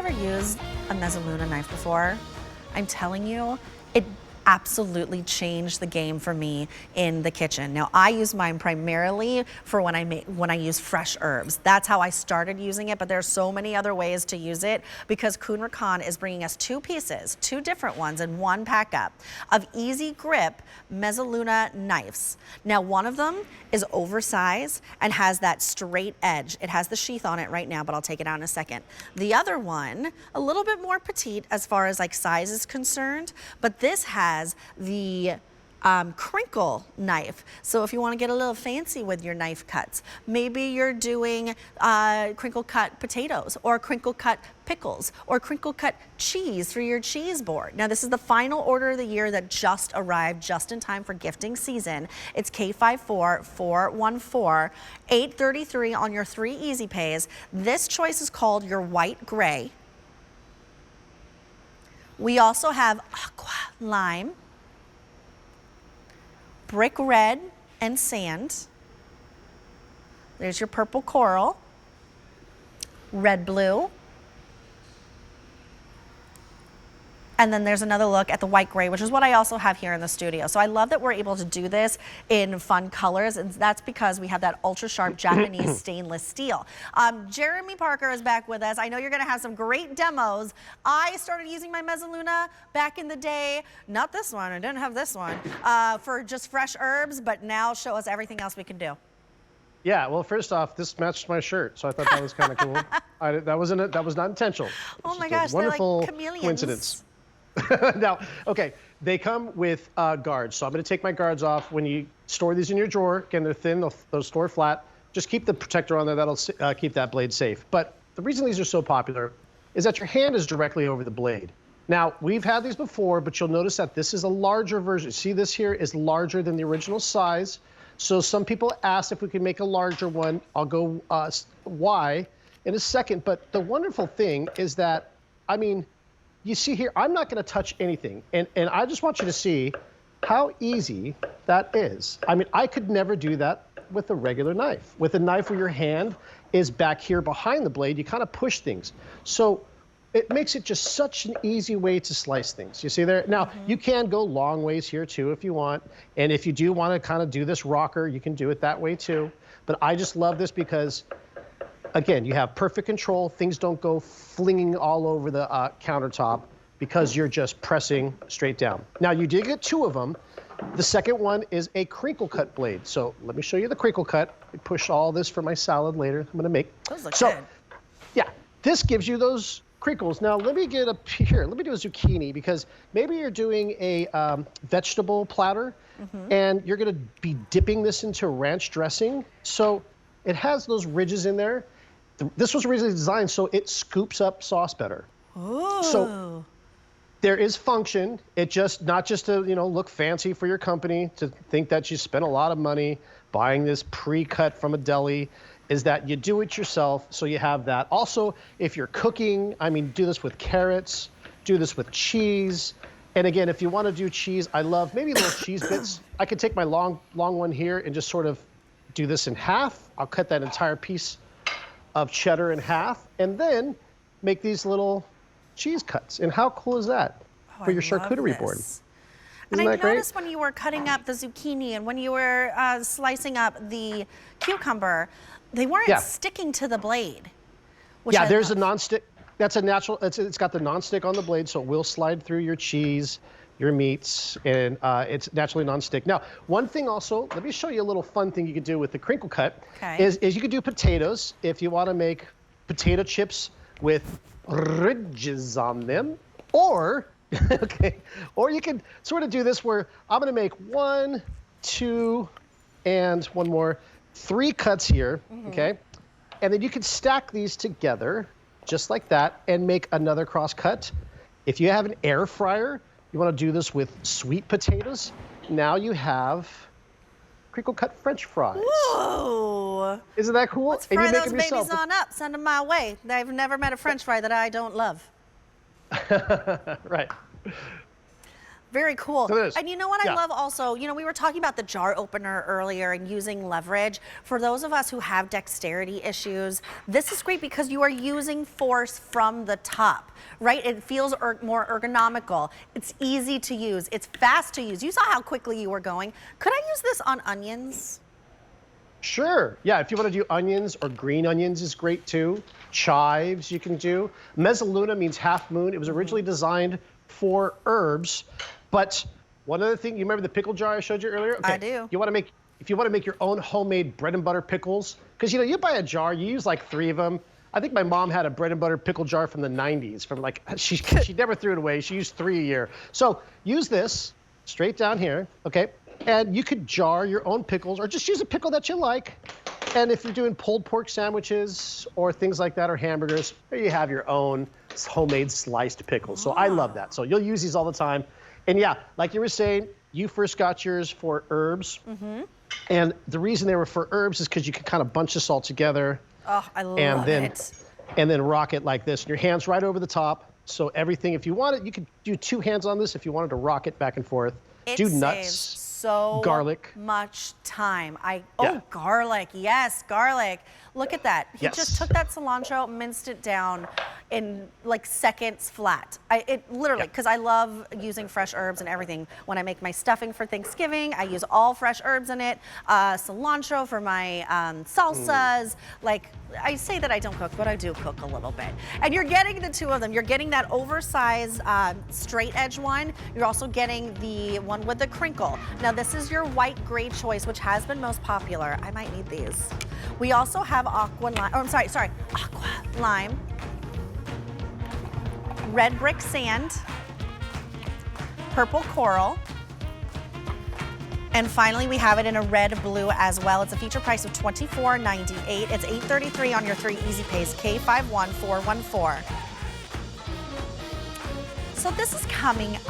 ever used a Mezzaluna knife before? I'm telling you, it absolutely changed the game for me in the kitchen. Now, I use mine primarily for when I use fresh herbs. That's how I started using it, but there's so many other ways to use it because Kuhn Rikon is bringing us two pieces, two different ones in one pack up of easy grip Mezzaluna knives. Now, one of them is oversized and has that straight edge. It has the sheath on it right now, but I'll take it out in a second. The other one, a little bit more petite as far as like size is concerned, but this has the crinkle knife. So if you want to get a little fancy with your knife cuts, maybe you're doing crinkle cut potatoes or crinkle cut pickles or crinkle cut cheese for your cheese board. Now this is the final order of the year that just arrived just in time for gifting season. It's K54414, $8.33 on your 3 easy pays. This choice is called your white gray. We also have aqua lime, brick red, and sand. There's your purple coral, red blue, and then there's another look at the white gray, which is what I also have here in the studio. So I love that we're able to do this in fun colors, and that's because we have that ultra sharp Japanese stainless steel. Jeremy Parker is back with us. I know you're gonna have some great demos. I started using my Mezzaluna back in the day, not this one, I didn't have this one, for just fresh herbs, but now show us everything else we can do. Yeah, well, first off, this matched my shirt, so I thought that was kind of cool. That was not intentional. Oh my gosh, wonderful they're like chameleons. Coincidence. Now, okay, they come with guards. So I'm going to take my guards off. When you store these in your drawer, again, they're thin, they'll store flat. Just keep the protector on there. That'll keep that blade safe. But the reason these are so popular is that your hand is directly over the blade. Now, we've had these before, but you'll notice that this is a larger version. See, this here is larger than the original size. So some people asked if we could make a larger one. I'll go why in a second. But the wonderful thing is that, I mean, you see here, I'm not going to touch anything. And I just want you to see how easy that is. I mean, I could never do that with a regular knife. With a knife where your hand is back here behind the blade, you kind of push things. So it makes it just such an easy way to slice things. You see there? Now, you can go long ways here too if you want. And if you do want to kind of do this rocker, you can do it that way too. But I just love this because, again, you have perfect control. Things don't go flinging all over the countertop because you're just pressing straight down. Now, you did get 2 of them. The second one is a crinkle cut blade. So let me show you the crinkle cut. I push all this for my salad later I'm going to make. Those look good. Yeah, this gives you those crinkles. Now, let me get up here. Let me do a zucchini because maybe you're doing a vegetable platter and you're going to be dipping this into ranch dressing. So it has those ridges in there. This was originally designed so it scoops up sauce better. Ooh. So there is function. It just not just to look fancy for your company, to think that you spent a lot of money buying this pre-cut from a deli, is that you do it yourself, so you have that. Also, if you're cooking, I mean, do this with carrots, do this with cheese. And again, if you want to do cheese, I love maybe little cheese bits. I could take my long one here and just sort of do this in half. I'll cut that entire piece of cheddar in half, and then make these little cheese cuts. And how cool is that for your charcuterie board? And I noticed when you were cutting up the zucchini and when you were slicing up the cucumber, they weren't sticking to the blade. Yeah, there's a nonstick. That's a natural. It's got the nonstick on the blade, so it will slide through your cheese, your meats, and it's naturally nonstick. Now, one thing also, let me show you a little fun thing you could do with the crinkle cut. Is you could do potatoes if you want to make potato chips with ridges on them, or or you can sort of do this where I'm going to make 1, 2, and one more, 3 cuts here, okay? And then you can stack these together just like that and make another cross cut. If you have an air fryer, you want to do this with sweet potatoes. Now you have crinkle cut French fries. Whoa! Isn't that cool? Let's fry those babies on up. Send them my way. I've never met a French fry that I don't love. Right. Very cool. So it is. And you know what I Yeah. love also? You know, we were talking about the jar opener earlier and using leverage. For those of us who have dexterity issues, this is great because you are using force from the top, right? It feels more ergonomical. It's easy to use. It's fast to use. You saw how quickly you were going. Could I use this on onions? Sure. Yeah, if you want to do onions or green onions is great too. Chives you can do. Mezzaluna means half moon. It was originally designed for herbs, but one other thing, you remember the pickle jar I showed you earlier? Okay. I do. If you want to make your own homemade bread and butter pickles, because you know, you buy a jar, you use like 3 of them. I think my mom had a bread and butter pickle jar from the 90s, from like, she never threw it away. She used 3 a year. So use this straight down here, okay? And you could jar your own pickles or just use a pickle that you like. And if you're doing pulled pork sandwiches or things like that or hamburgers, there you have your own homemade sliced pickles. So I love that. So you'll use these all the time. And yeah, like you were saying, you first got yours for herbs. And the reason they were for herbs is because you can kind of bunch this all together. Oh, I love it. And then rock it like this. And your hand's right over the top. So everything, if you want it, you could do 2 hands on this if you wanted to rock it back and forth. Do nuts. So garlic. much time. Yeah. Oh, garlic. Yes, garlic. Look at that. He Yes. just took that cilantro, minced it down in like seconds flat. It literally, because I love using fresh herbs and everything. When I make my stuffing for Thanksgiving, I use all fresh herbs in it. Cilantro for my salsas. Like, I say that I don't cook, but I do cook a little bit. And you're getting the 2 of them. You're getting that oversized straight edge one. You're also getting the one with the crinkle. Now this is your white gray choice, which has been most popular. I might need these. We also have aqua lime, oh, I'm sorry, aqua lime, red brick sand, purple coral, and finally we have it in a red blue as well. It's a feature price of $24.98. It's $8.33 on your 3 easy pays, K51414. So this is coming up.